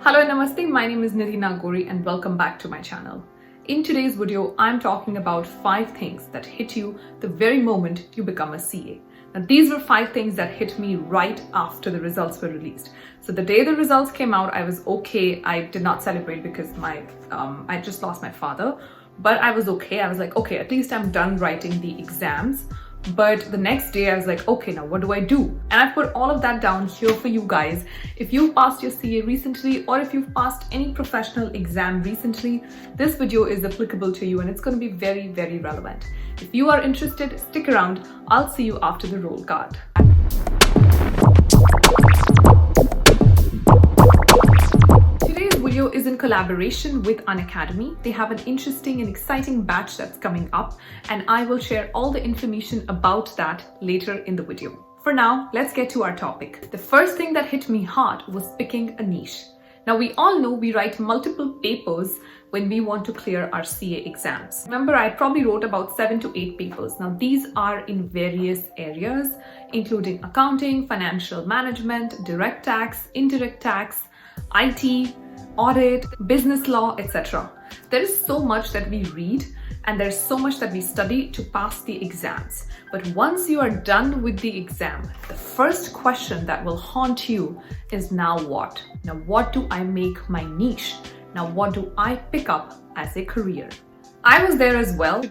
Hello and Namaste, my name is Nidhi Nagori and welcome back to my channel. In today's video, I'm talking about 5 things that hit you the very moment you become a CA. Now, these were 5 things that hit me right after the results were released. So the day the results came out, I was okay. I did not celebrate because I just lost my father, but I was okay. I was like, okay, at least I'm done writing the exams. But the next day I was like, okay, now what do I do? And I've put all of that down here for you guys. If you passed your CA recently, or if you've passed any professional exam recently, this video is applicable to you and it's going to be very, very relevant. If you are interested, stick around. I'll see you after the roll card. Video is in collaboration with Unacademy. They have an interesting and exciting batch that's coming up, and I will share all the information about that later in the video. For now, let's get to our topic. The first thing that hit me hard was picking a niche. Now, we all know we write multiple papers when we want to clear our CA exams. Remember, I probably wrote about 7 to 8 papers. Now, these are in various areas, including accounting, financial management, direct tax, indirect tax, IT, audit, business law, etc. There is so much that we read and there's so much that we study to pass the exams. But once you are done with the exam, the first question that will haunt you is now what? Now what do I make my niche? Now what do I pick up as a career? I was there as well.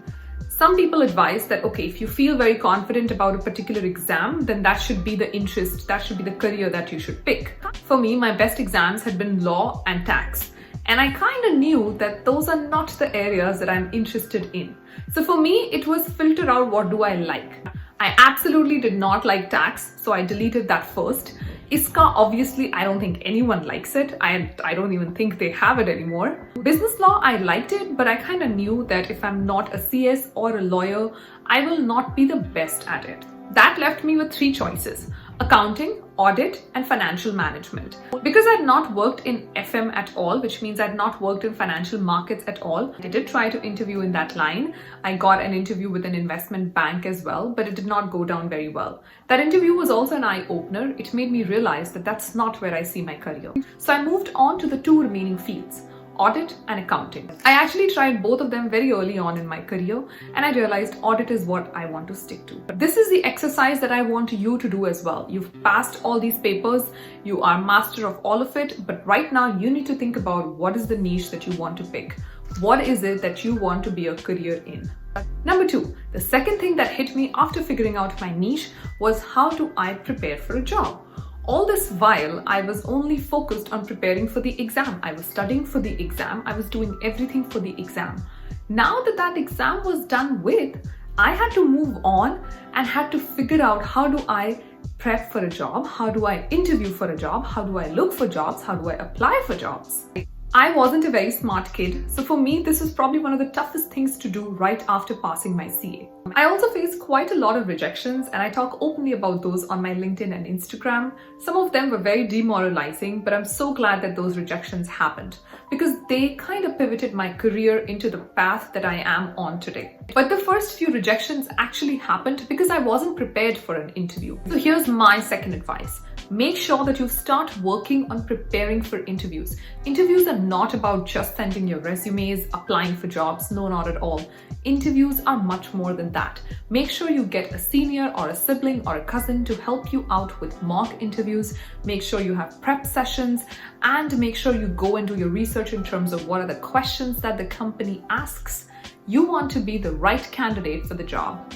Some people advise that, okay, if you feel very confident about a particular exam, then that should be the interest, that should be the career that you should pick. For me, my best exams had been law and tax. And I kind of knew that those are not the areas that I'm interested in. So for me, it was filter out what do I like. I absolutely did not like tax, so I deleted that first. ISCA, obviously, I don't think anyone likes it. I don't even think they have it anymore. Business law, I liked it, but I kind of knew that if I'm not a CS or a lawyer, I will not be the best at it. That left me with 3 choices: accounting, audit, and financial management. Because I'd not worked in FM at all, which means I'd not worked in financial markets at all. I did try to interview in that line. I got an interview with an investment bank as well, but it did not go down very well. That interview was also an eye-opener. It made me realize that that's not where I see my career. So I moved on to the 2 remaining fields: audit and accounting. I actually tried both of them very early on in my career, and I realized audit is what I want to stick to. This is the exercise that I want you to do as well. You've passed all these papers, you are master of all of it, but right now you need to think about what is the niche that you want to pick. What is it that you want to be a career in? Number 2, the second thing that hit me after figuring out my niche was how do I prepare for a job? All this while, I was only focused on preparing for the exam. I was studying for the exam. I was doing everything for the exam. Now that that exam was done with, I had to move on and had to figure out how do I prep for a job? How do I interview for a job? How do I look for jobs? How do I apply for jobs? I wasn't a very smart kid, so for me, this was probably one of the toughest things to do right after passing my CA. I also faced quite a lot of rejections, and I talk openly about those on my LinkedIn and Instagram. Some of them were very demoralizing, but I'm so glad that those rejections happened because they kind of pivoted my career into the path that I am on today. But the first few rejections actually happened because I wasn't prepared for an interview. So here's my second advice. Make sure that you start working on preparing for interviews. Interviews are not about just sending your resumes, applying for jobs. No, not at all. Interviews are much more than that. Make sure you get a senior or a sibling or a cousin to help you out with mock interviews. Make sure you have prep sessions and make sure you go and do your research in terms of what are the questions that the company asks. You want to be the right candidate for the job.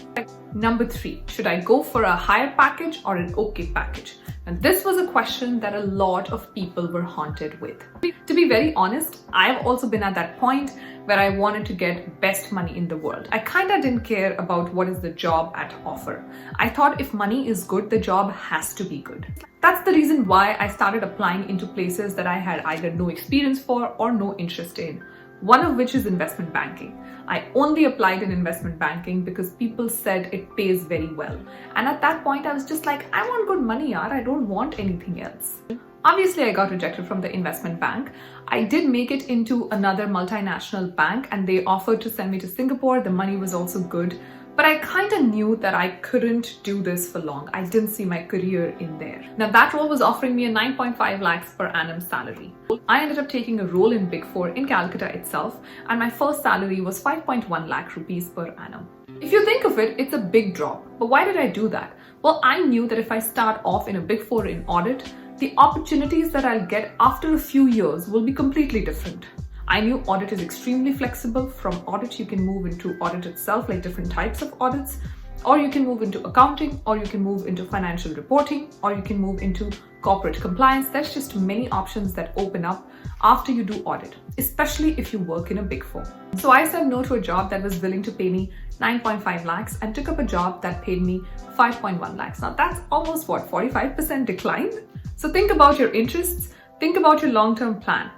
Number 3, should I go for a higher package or an okay package? And this was a question that a lot of people were haunted with. To be very honest, I've also been at that point where I wanted to get best money in the world. I kind of didn't care about what is the job at offer. I thought if money is good, the job has to be good. That's the reason why I started applying into places that I had either no experience for or no interest in. One of which is investment banking. I only applied in investment banking because people said it pays very well. And at that point, I was just like, I want good money, yaar. I don't want anything else. Obviously, I got rejected from the investment bank. I did make it into another multinational bank and they offered to send me to Singapore. The money was also good. But I kind of knew that I couldn't do this for long. I didn't see my career in there. Now that role was offering me a 9.5 lakhs per annum salary. I ended up taking a role in Big Four in Calcutta itself, and my first salary was 5.1 lakh rupees per annum. If you think of it, it's a big drop. But why did I do that? Well, I knew that if I start off in a Big Four in audit, the opportunities that I'll get after a few years will be completely different. I knew audit is extremely flexible. From audit, you can move into audit itself, like different types of audits, or you can move into accounting, or you can move into financial reporting, or you can move into corporate compliance. There's just many options that open up after you do audit, especially if you work in a Big Four. So I said no to a job that was willing to pay me 9.5 lakhs and took up a job that paid me 5.1 lakhs. Now that's almost 45% decline. So think about your interests, think about your long-term plan.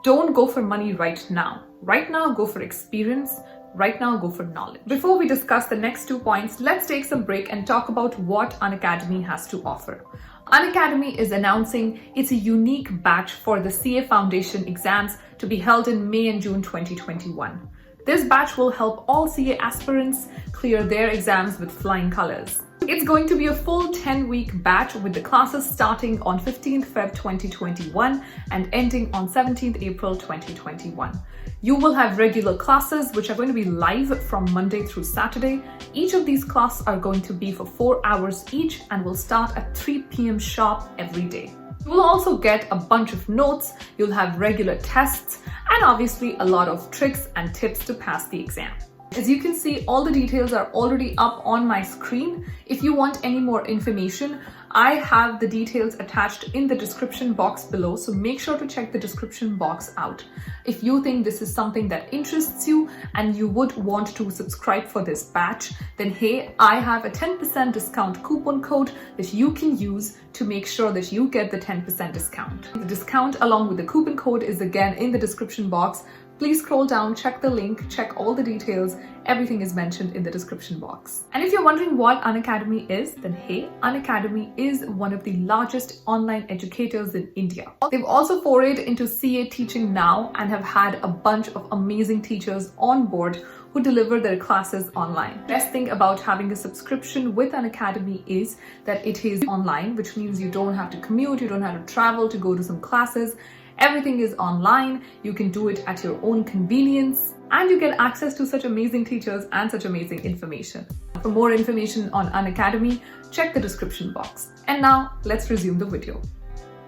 Don't go for money right now. Right now, go for experience. Right now, go for knowledge. Before we discuss the next 2 points, let's take some break and talk about what Unacademy has to offer. Unacademy is announcing it's a unique batch for the CA Foundation exams to be held in May and June 2021. This batch will help all CA aspirants clear their exams with flying colors. It's going to be a full 10-week batch with the classes starting on 15th Feb 2021 and ending on 17th April 2021. You will have regular classes which are going to be live from Monday through Saturday. Each of these classes are going to be for 4 hours each and will start at 3 p.m. sharp every day. You will also get a bunch of notes, you'll have regular tests, and obviously a lot of tricks and tips to pass the exam. As you can see, all the details are already up on my screen. If you want any more information, I have the details attached in the description box below, so make sure to check the description box out. If you think this is something that interests you and you would want to subscribe for this batch, then hey, I have a 10% discount coupon code that you can use to make sure that you get the 10% discount. The discount along with the coupon code is again in the description box. Please scroll down, check the link, check all the details. Everything is mentioned in the description box. And if you're wondering what Unacademy is, then hey, Unacademy is one of the largest online educators in India. They've also forayed into CA teaching now and have had a bunch of amazing teachers on board who deliver their classes online. Best thing about having a subscription with Unacademy is that it is online, which means you don't have to commute, you don't have to travel to go to some classes. Everything is online, you can do it at your own convenience, and you get access to such amazing teachers and such amazing information. For more information on Unacademy, check the description box. And now, let's resume the video.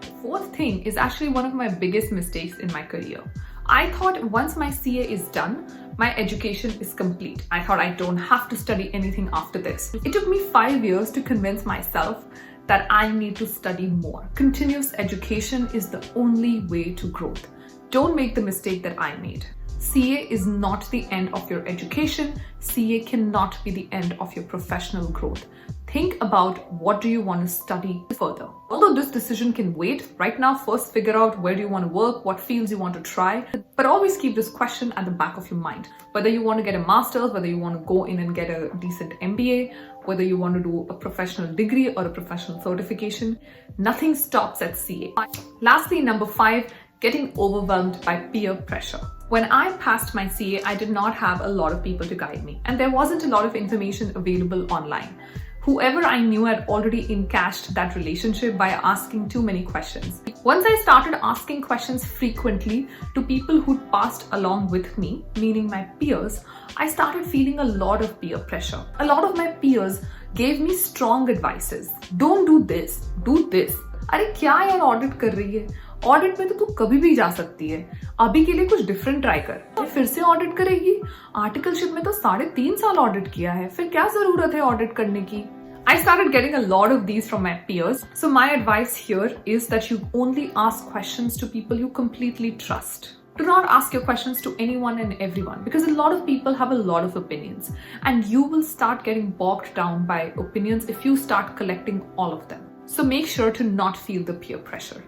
The fourth thing is actually one of my biggest mistakes in my career. I thought once my CA is done, my education is complete. I thought I don't have to study anything after this. It took me 5 years to convince myself that I need to study more. Continuous education is the only way to growth. Don't make the mistake that I made. CA is not the end of your education. CA cannot be the end of your professional growth. Think about what do you want to study further. Although this decision can wait, right now first figure out where do you want to work, what fields you want to try, but always keep this question at the back of your mind. Whether you want to get a master's, whether you want to go in and get a decent MBA, whether you want to do a professional degree or a professional certification, nothing stops at CA. Lastly, number 5, getting overwhelmed by peer pressure. When I passed my CA, I did not have a lot of people to guide me, and there wasn't a lot of information available online. Whoever I knew had already encashed that relationship by asking too many questions. Once I started asking questions frequently to people who'd passed along with me, meaning my peers, I started feeling a lot of peer pressure. A lot of my peers gave me strong advices. Don't do this, do this. अरे क्या यार audit कर रही है? Audit में तो तू कभी भी जा सकती है. अभी के लिए कुछ डिफरेंट ट्राई कर. फिर से ऑडिट करेगी? आर्टिकलशिप में तो 3.5 साल ऑडिट किया है. फिर क्या जरूरत है ऑडिट करने की? I started getting a lot of these from my peers. So my advice here is that you only ask questions to people you completely trust. Do not ask your questions to anyone and everyone, because a lot of people have a lot of opinions and you will start getting bogged down by opinions if you start collecting all of them. So make sure to not feel the peer pressure.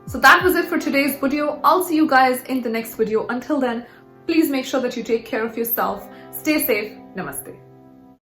So that was it for today's video. I'll see you guys in the next video. Until then, please make sure that you take care of yourself. Stay safe. Namaste.